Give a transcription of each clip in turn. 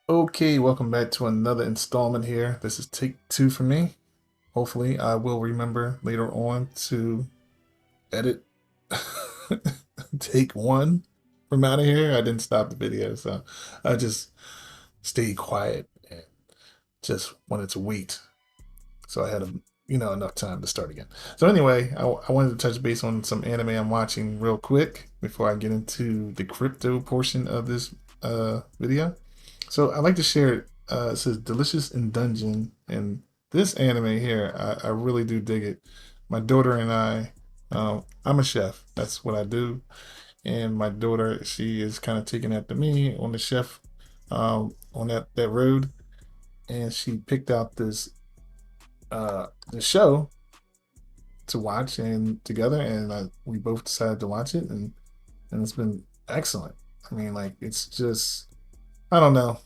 Okay, welcome back to another installment here. This is take two for me. Hopefully, I will remember later on to edit take one from out of here. I didn't stop the video, so I just stayed quiet and just wanted to wait. So I had enough time to start again. So anyway, I wanted to touch base on some anime I'm watching real quick before I get into the crypto portion of this video. So I like to share it. It says Delicious in Dungeon, and this anime here, I really do dig it. My daughter and I'm a chef. That's what I do. And my daughter, she is kind of taking after me on the chef, on that road. And she picked out the show to watch and together, and we both decided to watch it, and it's been excellent. I mean, like it's just I don't know.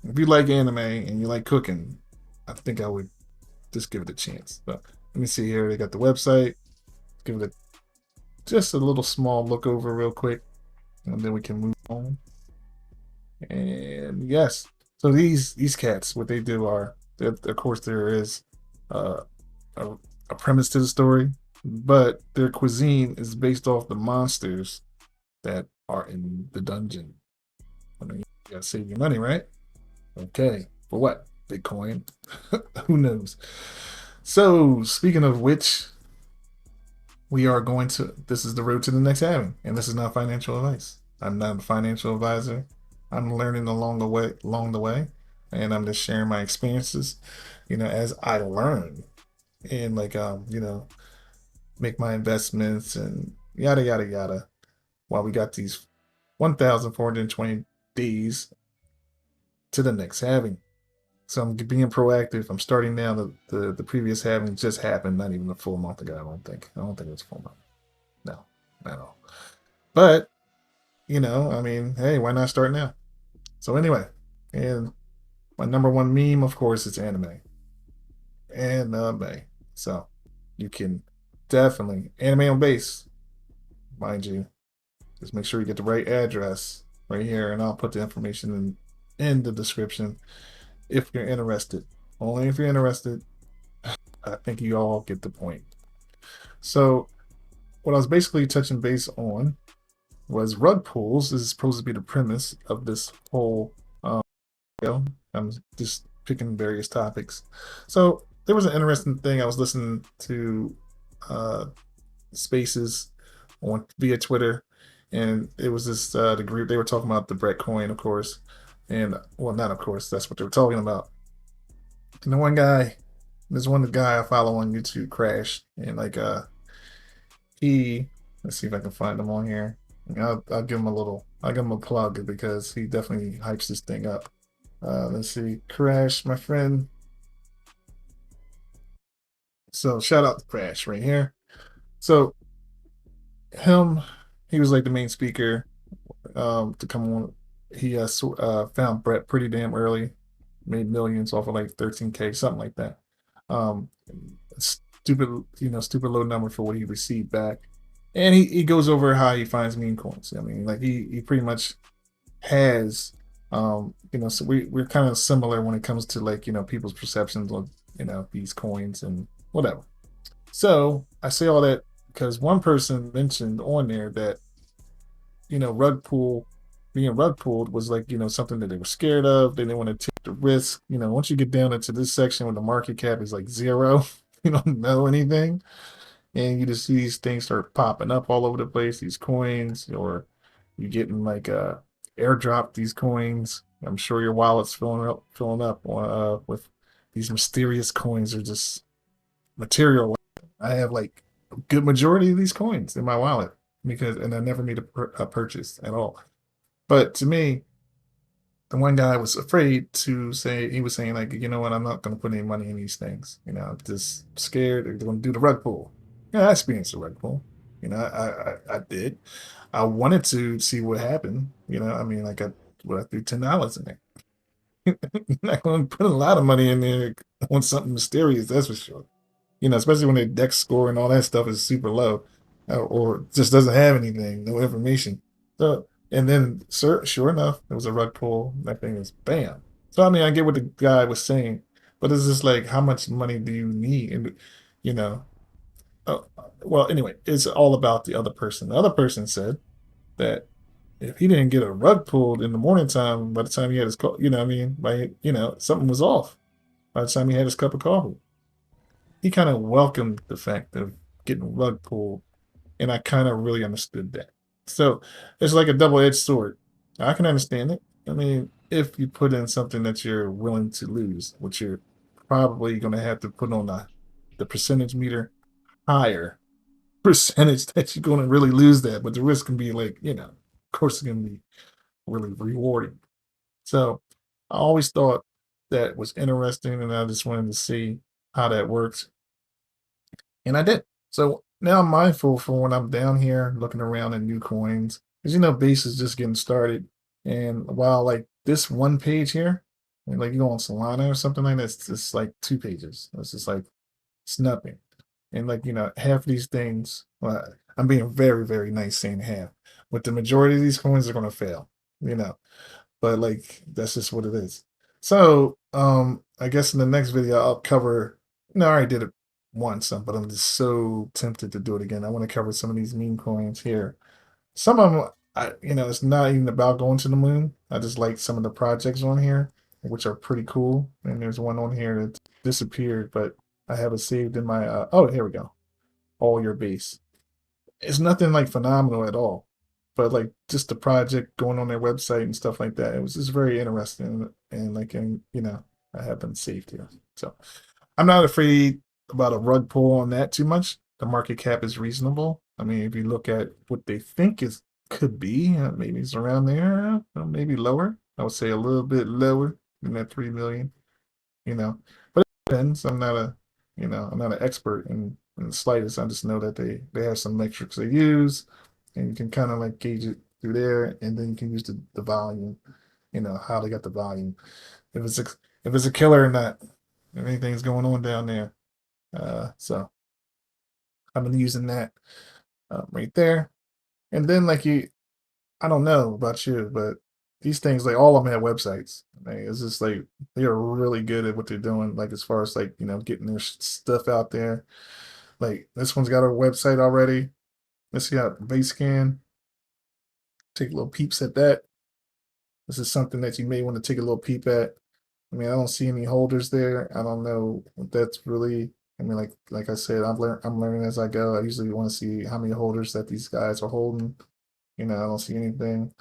If you like anime and you like cooking, I think I would just give it a chance. But let me see here. They got the website. Give it just a little small look over real quick, and then we can move on. And yes, so these cats, what they do are, of course, there is uh, a, a premise to the story, but their cuisine is based off the monsters that are in the dungeon. I mean, you gotta save your money, right? Okay, for what? Bitcoin? Who knows? So, speaking of which, we are going to. This is the road to the next halving, and this is not financial advice. I'm not a financial advisor. I'm learning along the way, and I'm just sharing my experiences, as I learn, and make my investments and yada yada yada. While we got these 1,420 days to the next halving. So I'm being proactive. I'm starting now. The previous halving just happened, not even a full month ago. I don't think. I don't think it was a full month. No, not at all. But I mean, hey, why not start now? So anyway, and my number one meme, of course, is anime and May. So you can definitely anime on base, mind you. Just make sure you get the right address right here, and I'll put the information in the description if you're interested. Only if you're interested. I think you all get the point. So, what I was basically touching base on was rug pulls. This is supposed to be the premise of this whole video. I'm just picking various topics. So, there was an interesting thing. I was listening to uh, Spaces on via Twitter, and it was this the group they were talking about the Brett coin, of course, and well, not of course. That's what they were talking about. And there's one guy I follow on YouTube, Crash, and he, let's see if I can find him on here. I'll give him I'll give him a plug because he definitely hypes this thing up. Let's see, Crash, my friend. So shout out to Crash right here. So him, he was like the main speaker to come on. He found Brett pretty damn early, made millions off of like 13K, something like that. Um, stupid, stupid low number for what he received back. And he goes over how he finds meme coins. I mean, like he pretty much has, so we're kind of similar when it comes to like, people's perceptions of, these coins and whatever. So I say all that because one person mentioned on there that, rug pull, being rug pulled was like, something that they were scared of. They didn't want to take the risk. Once you get down into this section where the market cap is like zero, you don't know anything. And you just see these things start popping up all over the place, these coins, or you getting like airdrop these coins. I'm sure your wallet's filling up with these mysterious coins or just material. I have like a good majority of these coins in my wallet and I never made a purchase at all. But to me, the one guy was afraid to say he was saying like, you know what, I'm not going to put any money in these things. I'm just scared they're going to do the rug pull. Yeah, I experienced the rug pull. I did. I wanted to see what happened. I mean, like I threw $10 in there. I'm not going to put a lot of money in there on something mysterious. That's for sure. Especially when the deck score and all that stuff is super low, or just doesn't have anything, no information. So, and then, sure enough, there was a rug pull. That thing was bam. So I mean, I get what the guy was saying, but it's just like, how much money do you need? And you know, well, anyway, it's all about the other person. The other person said that if he didn't get a rug pulled in the morning time, by the time he had his, what I mean, something was off. By the time he had his cup of coffee, he kind of welcomed the fact of getting rug pulled, and I kind of really understood that. So it's like a double-edged sword. I can understand it. I mean, if you put in something that you're willing to lose, which you're probably going to have to put on the percentage meter higher percentage that you're going to really lose that, but the risk can be like, of course, it's going to be really rewarding. So I always thought that was interesting, and I just wanted to see how that works, and I did. So now I'm mindful for when I'm down here looking around at new coins, because Base is just getting started, and while like this one page here, like you go on Solana or something like that, it's just like 2 pages. It's just like it's nothing. And like, half these things, well, I'm being very, very nice saying half, but the majority of these coins are going to fail, you know, but like, that's just what it is. So, I guess in the next video, I'll cover, no, I already did it once, but I'm just so tempted to do it again. I want to cover some of these meme coins here. Some of them, it's not even about going to the moon. I just like some of the projects on here, which are pretty cool. And there's one on here that disappeared, but I have it saved in my, oh, here we go. All your base. It's nothing like phenomenal at all, but like just the project going on their website and stuff like that. It was just very interesting. And like, I have them saved here. So I'm not afraid about a rug pull on that too much. The market cap is reasonable. I mean, if you look at what they think is could be, maybe it's around there, maybe lower. I would say a little bit lower than that 3 million. But it depends. I'm not an expert in the slightest. I just know that they have some metrics they use, and you can kind of like gauge it through there, and then you can use the volume. How they got the volume. If it's a, if it's a killer or not. If anything's going on down there. So I've been using that right there. And then like I don't know about you, but these things like all of them have websites. Like, it's just like they are really good at what they're doing. Like as far as like getting their stuff out there. Like this one's got a website already. Let's see how Basechain. Take a little peeps at that. This is something that you may want to take a little peep at. I mean, I don't see any holders there. I don't know what that's really. I mean, like I said, I'm learning as I go. I usually want to see how many holders that these guys are holding. I don't see anything.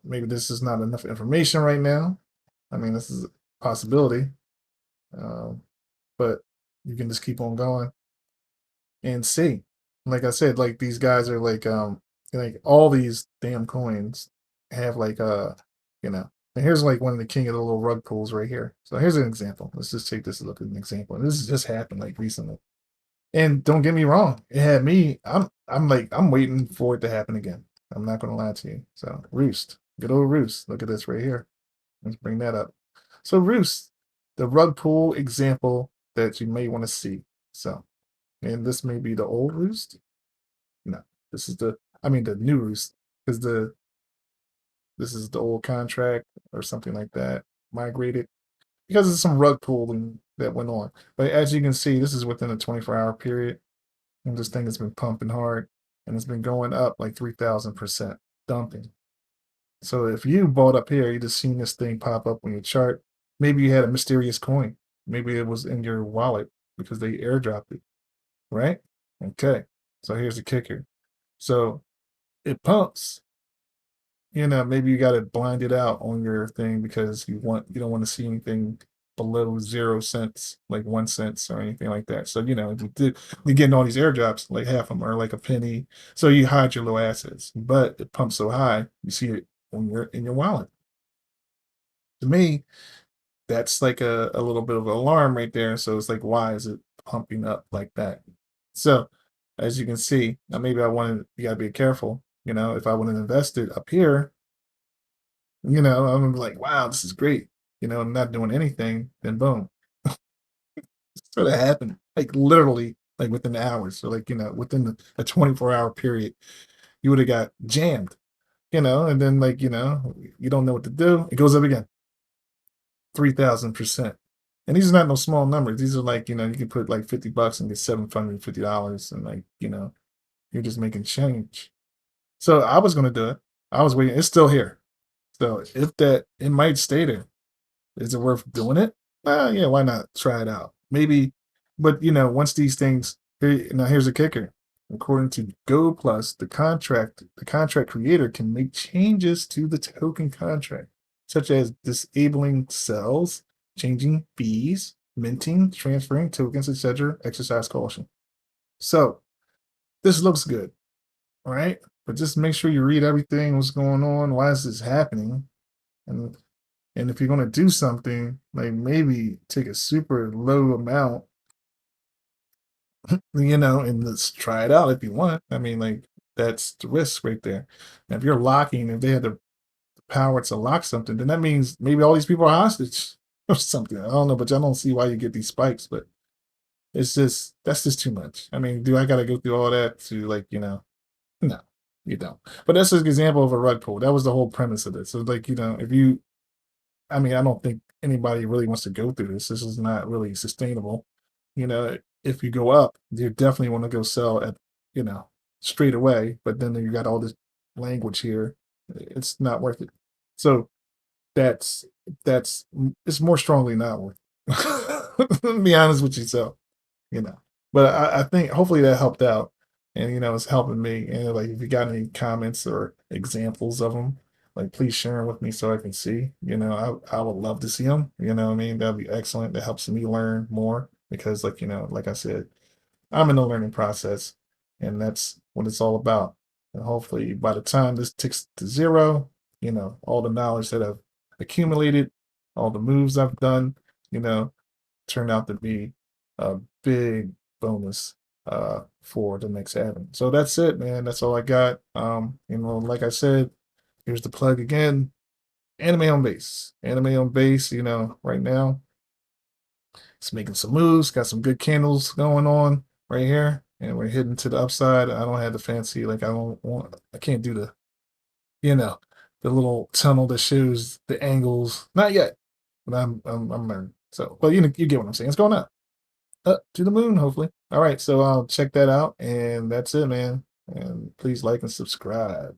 Maybe this is not enough information right now. I mean, this is a possibility, um, but you can just keep on going and see. Like I said, like these guys are like all these damn coins have like and here's like one of the king of the little rug pulls right here. So here's an example. Let's just take this a look at an example. And this has just happened like recently. And don't get me wrong, it had me. I'm waiting for it to happen again. I'm not gonna lie to you. So Roost, good old Roost. Look at this right here. Let's bring that up. So Roost, the rug pull example that you may want to see. So, and this may be the old Roost. No, this is the new Roost, because this is the old contract or something like that migrated because of some rug pulling that went on. But as you can see, this is within a 24-hour period, and this thing has been pumping hard, and it's been going up like 3,000%, dumping. So if you bought up here, you just seen this thing pop up on your chart. Maybe you had a mysterious coin. Maybe it was in your wallet because they airdropped it, right? Okay. So here's the kicker. So it pumps. Maybe you got it blinded out on your thing because you don't want to see anything below 0 cents, like 1 cent or anything like that. So you're getting all these airdrops, like half of them are like a penny. So you hide your little assets, but it pumps so high, you see it when you're in your wallet. To me, that's like a little bit of an alarm right there. So it's like, why is it pumping up like that? So as you can see, now maybe you gotta be careful. If I would have invested up here, I'm like, wow, this is great. I'm not doing anything. Then boom, sort of happened. Like literally, like within hours. So like, within a 24-hour period, you would have got jammed, and then like, you don't know what to do. It goes up again. 3,000%. And these are not no small numbers. These are like, you can put like $50 and get $750 and like, you're just making change. So I was gonna do it. I was waiting. It's still here. So if that it might stay there. Is it worth doing it? Yeah, why not try it out? Maybe, but once these things now here's a kicker. According to Go Plus, the contract creator can make changes to the token contract, such as disabling cells, changing fees, minting, transferring tokens, etc. Exercise caution. So this looks good, all right? But just make sure you read everything, what's going on, why is this happening? And and if you're gonna do something, like maybe take a super low amount, and let's try it out if you want. I mean, like that's the risk right there. Now, if you're locking, if they had the power to lock something, then that means maybe all these people are hostage or something. I don't know, but I don't see why you get these spikes. But it's just that's just too much. I mean, do I got to go through all that to like No, you don't. But that's just an example of a rug pull. That was the whole premise of this. So like if you I mean, I don't think anybody really wants to go through this. This is not really sustainable. If you go up, you definitely want to go sell at, you know, straight away. But then you got all this language here. It's not worth it. So that's it's more strongly not worth it. Be honest with yourself you know. But I think hopefully that helped out, and it's helping me. And like, if you got any comments or examples of them, like please share them with me so I can see. I would love to see them. You know what I mean? That'd be excellent. That helps me learn more because, like I said, I'm in the learning process, and that's what it's all about. And hopefully, by the time this ticks to zero, all the knowledge that I've accumulated, all the moves I've done, you know, turned out to be a big bonus for the next halving. So that's it, man. That's all I got. Like I said, here's the plug again. Anime on base. Anime on base, right now. It's making some moves, got some good candles going on right here. And we're heading to the upside. I don't have the fancy, like I can't do you know, the little tunnel that shows the angles. Not yet. But I'm learning. So, but you get what I'm saying. It's going up. Up to the moon, hopefully. All right, so I'll check that out, and that's it, man. And please like and subscribe.